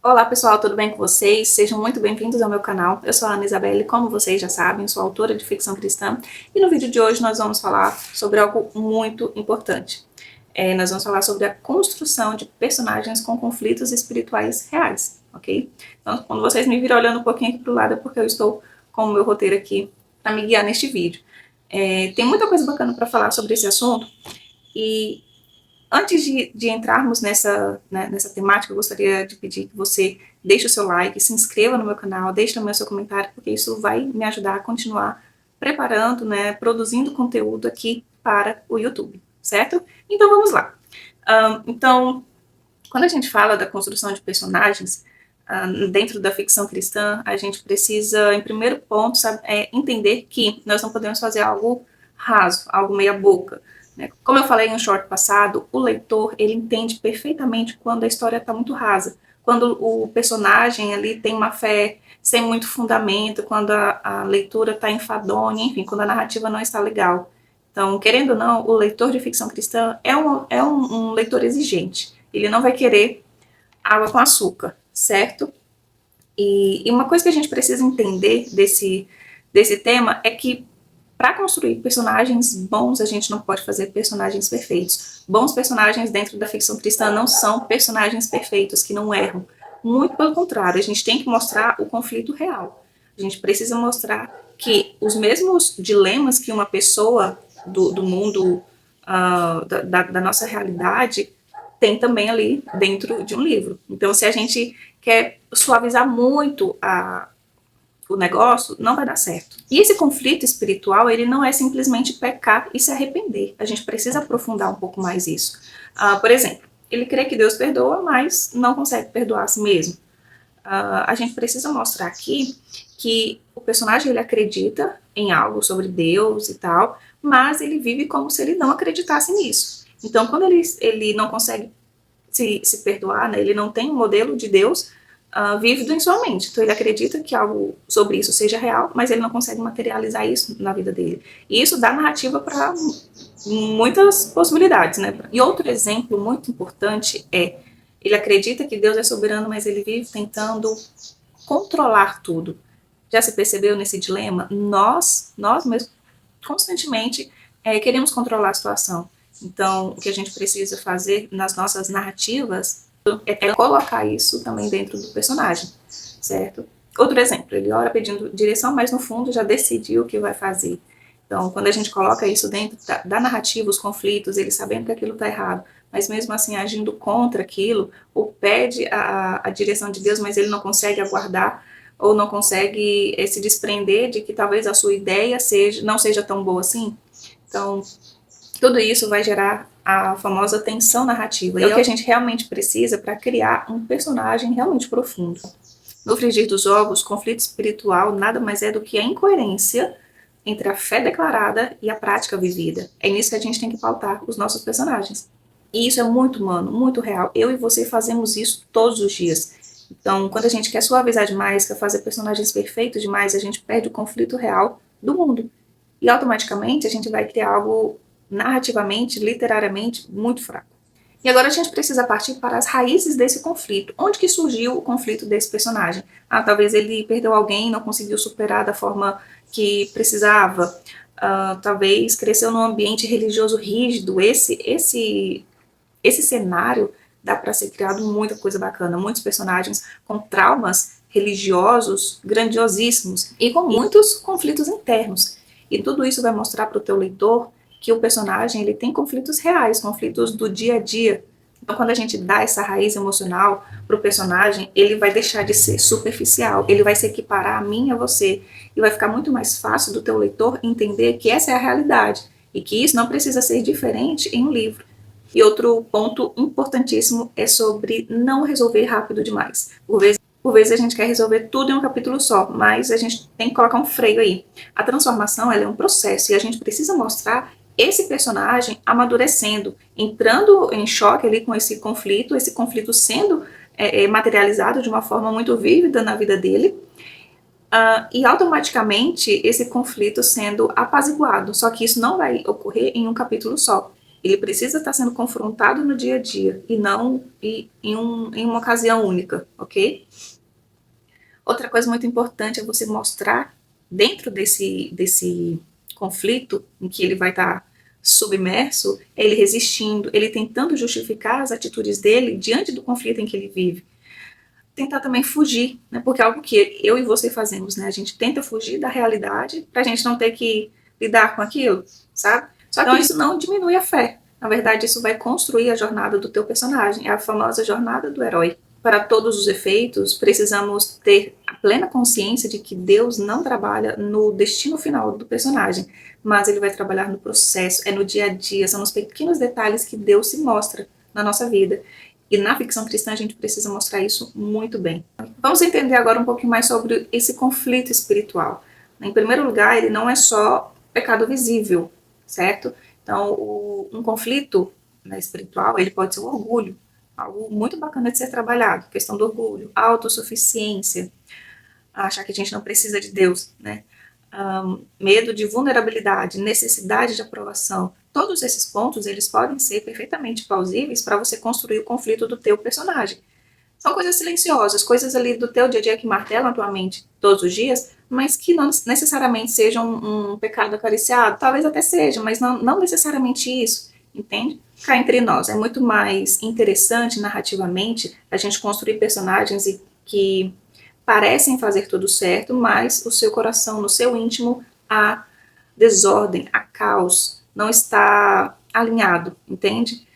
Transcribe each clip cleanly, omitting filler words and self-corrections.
Olá pessoal, tudo bem com vocês? Sejam muito bem-vindos ao meu canal. Eu sou a Ana Isabelle, como vocês já sabem, sou autora de ficção cristã e no vídeo de hoje nós vamos falar sobre algo muito importante. Nós vamos falar sobre a construção de personagens com conflitos espirituais reais, ok? Então, quando vocês me viram olhando um pouquinho aqui pro lado é porque eu estou com o meu roteiro aqui para me guiar neste vídeo. Tem muita coisa bacana para falar sobre esse assunto e antes de entrarmos nessa temática, eu gostaria de pedir que você deixe o seu like, se inscreva no meu canal, deixe também o seu comentário, porque isso vai me ajudar a continuar preparando, produzindo conteúdo aqui para o YouTube, certo? Então vamos lá. Então, quando a gente fala da construção de personagens dentro da ficção cristã, a gente precisa, em primeiro ponto, entender que nós não podemos fazer algo raso, algo meia boca. Como eu falei em um short passado, o leitor ele entende perfeitamente quando a história está muito rasa, quando o personagem ali tem uma fé sem muito fundamento, quando a leitura está enfadonha, enfim, quando a narrativa não está legal. Então, querendo ou não, o leitor de ficção cristã é um leitor exigente. Ele não vai querer água com açúcar, certo? E uma coisa que a gente precisa entender desse tema é que para construir personagens bons, a gente não pode fazer personagens perfeitos. Bons personagens dentro da ficção cristã não são personagens perfeitos, que não erram. Muito pelo contrário, a gente tem que mostrar o conflito real. A gente precisa mostrar que os mesmos dilemas que uma pessoa do mundo, da nossa realidade, tem também ali dentro de um livro. Então, se a gente quer suavizar muito o negócio, não vai dar certo. E esse conflito espiritual, ele não é simplesmente pecar e se arrepender. A gente precisa aprofundar um pouco mais isso. Por exemplo, ele crê que Deus perdoa, mas não consegue perdoar a si mesmo. A gente precisa mostrar aqui que o personagem ele acredita em algo sobre Deus e tal, mas ele vive como se ele não acreditasse nisso. Então, quando ele não consegue se perdoar, ele não tem um modelo de Deus vívido em sua mente. Então ele acredita que algo sobre isso seja real, mas ele não consegue materializar isso na vida dele. E isso dá narrativa para muitas possibilidades, né? E outro exemplo muito importante é, ele acredita que Deus é soberano, mas ele vive tentando controlar tudo. Já se percebeu nesse dilema? Nós mesmos, constantemente, queremos controlar a situação. Então, o que a gente precisa fazer nas nossas narrativas é colocar isso também dentro do personagem, certo? Outro exemplo, ele ora pedindo direção, mas no fundo já decidiu o que vai fazer. Então, quando a gente coloca isso dentro da narrativa, os conflitos, ele sabendo que aquilo está errado, mas mesmo assim agindo contra aquilo, ou pede a direção de Deus, mas ele não consegue aguardar, ou não consegue se desprender de que talvez a sua ideia não seja tão boa assim. Então, tudo isso vai gerar a famosa tensão narrativa, e é o que a gente realmente precisa para criar um personagem realmente profundo. No frigir dos ovos, conflito espiritual nada mais é do que a incoerência entre a fé declarada e a prática vivida. É nisso que a gente tem que pautar os nossos personagens. E isso é muito humano, muito real. Eu e você fazemos isso todos os dias. Então, quando a gente quer suavizar demais, quer fazer personagens perfeitos demais, a gente perde o conflito real do mundo. E automaticamente a gente vai criar algo narrativamente, literariamente, muito fraco. E agora a gente precisa partir para as raízes desse conflito. Onde que surgiu o conflito desse personagem? Talvez ele perdeu alguém e não conseguiu superar da forma que precisava. Talvez cresceu num ambiente religioso rígido. Esse cenário dá para ser criado muita coisa bacana. Muitos personagens com traumas religiosos grandiosíssimos e com muitos conflitos internos. E tudo isso vai mostrar para o teu leitor que o personagem ele tem conflitos reais, conflitos do dia a dia. Então, quando a gente dá essa raiz emocional para o personagem, ele vai deixar de ser superficial, ele vai se equiparar a mim e a você, e vai ficar muito mais fácil do teu leitor entender que essa é a realidade, e que isso não precisa ser diferente em um livro. E outro ponto importantíssimo é sobre não resolver rápido demais. Por vezes a gente quer resolver tudo em um capítulo só, mas a gente tem que colocar um freio aí. A transformação ela é um processo e a gente precisa mostrar esse personagem amadurecendo, entrando em choque ali com esse conflito sendo materializado de uma forma muito vívida na vida dele, e automaticamente esse conflito sendo apaziguado, só que isso não vai ocorrer em um capítulo só. Ele precisa estar sendo confrontado no dia a dia e não em uma ocasião única, ok? Outra coisa muito importante é você mostrar dentro desse conflito em que ele vai estar submerso, ele resistindo, ele tentando justificar as atitudes dele diante do conflito em que ele vive. Tentar também fugir, né? Porque é algo que eu e você fazemos, né? A gente tenta fugir da realidade para a gente não ter que lidar com aquilo, sabe? Só que isso não diminui a fé. Na verdade, isso vai construir a jornada do teu personagem, é a famosa jornada do herói. Para todos os efeitos, precisamos ter a plena consciência de que Deus não trabalha no destino final do personagem, mas ele vai trabalhar no processo, é no dia a dia, são nos pequenos detalhes que Deus se mostra na nossa vida. E na ficção cristã a gente precisa mostrar isso muito bem. Vamos entender agora um pouquinho mais sobre esse conflito espiritual. Em primeiro lugar, ele não é só pecado visível, certo? Então, um conflito, né, espiritual, ele pode ser o orgulho, algo muito bacana de ser trabalhado, questão do orgulho, autossuficiência, achar que a gente não precisa de Deus, né? Medo de vulnerabilidade, necessidade de aprovação. Todos esses pontos, eles podem ser perfeitamente plausíveis para você construir o conflito do teu personagem. São coisas silenciosas, coisas ali do teu dia a dia que martelam a tua mente todos os dias, mas que não necessariamente sejam um pecado acariciado, talvez até seja, mas não necessariamente isso, entende? Cá entre nós, é muito mais interessante narrativamente a gente construir personagens que parecem fazer tudo certo, mas o seu coração, no seu íntimo, há desordem, há caos, não está alinhado, entende?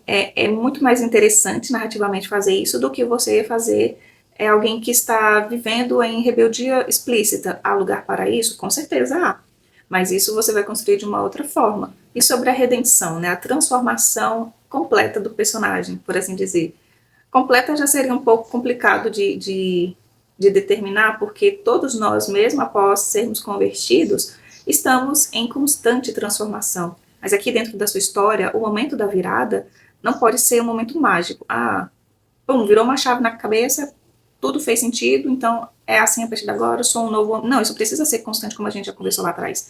É muito mais interessante narrativamente fazer isso do que você fazer alguém que está vivendo em rebeldia explícita. Há lugar para isso? Com certeza há. Mas isso você vai construir de uma outra forma. E sobre a redenção, né? A transformação completa do personagem, por assim dizer. Completa já seria um pouco complicado de determinar, porque todos nós, mesmo após sermos convertidos, estamos em constante transformação. Mas aqui dentro da sua história, o momento da virada não pode ser um momento mágico. Pum, virou uma chave na cabeça, tudo fez sentido, então é assim a partir de agora, eu sou um novo homem. Não, isso precisa ser constante, como a gente já conversou lá atrás.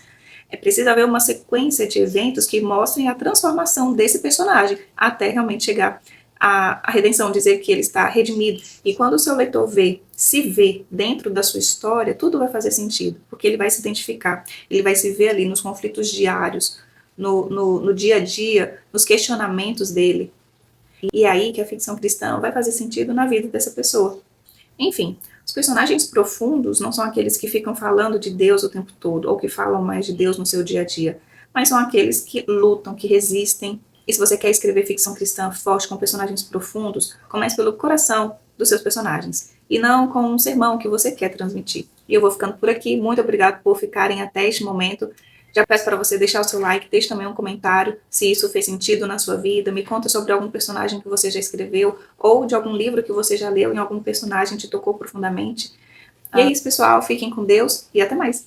É preciso haver uma sequência de eventos que mostrem a transformação desse personagem até realmente chegar à redenção, dizer que ele está redimido. E quando o seu leitor se vê dentro da sua história, tudo vai fazer sentido, porque ele vai se identificar, ele vai se ver ali nos conflitos diários, no dia a dia, nos questionamentos dele. E é aí que a ficção cristã vai fazer sentido na vida dessa pessoa. Enfim, os personagens profundos não são aqueles que ficam falando de Deus o tempo todo, ou que falam mais de Deus no seu dia a dia, mas são aqueles que lutam, que resistem. E se você quer escrever ficção cristã forte com personagens profundos, comece pelo coração dos seus personagens, e não com um sermão que você quer transmitir. E eu vou ficando por aqui, muito obrigado por ficarem até este momento. Já peço para você deixar o seu like, deixe também um comentário se isso fez sentido na sua vida, me conta sobre algum personagem que você já escreveu, ou de algum livro que você já leu, em algum personagem te tocou profundamente. E é isso, pessoal, fiquem com Deus e até mais!